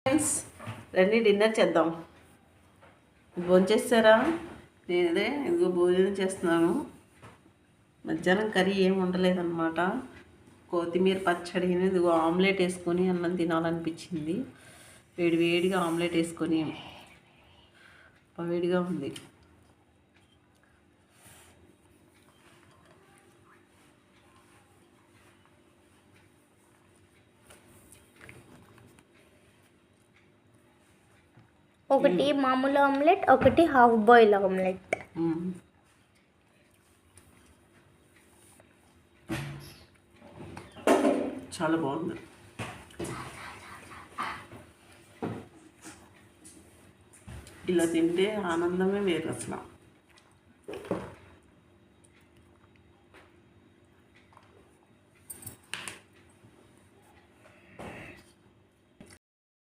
Friends రండి dinner చేద్దాం. భోజనం చేస్తారా? నేనే ఇదిగో భోజనం చేస్తున్నాను. మధ్యాహ్నం కర్రీ ఏమి ఉండలేదన్నమాట. కొత్తిమీర పచ్చడి ఇదిగో ఆమ్లెట్ వేసుకొని అన్నం తినాలనిపించింది. వేడిగా ఆమ్లెట్ వేసుకొని వేడిగా ఉంది. ఒకటి మామూలు ఆమ్లెట్, ఒకటి హాఫ్ బాయిల్ ఆమ్లెట్. చాలా బాగుంది. ఇలా తింటే ఆనందమే వేరు అసలు.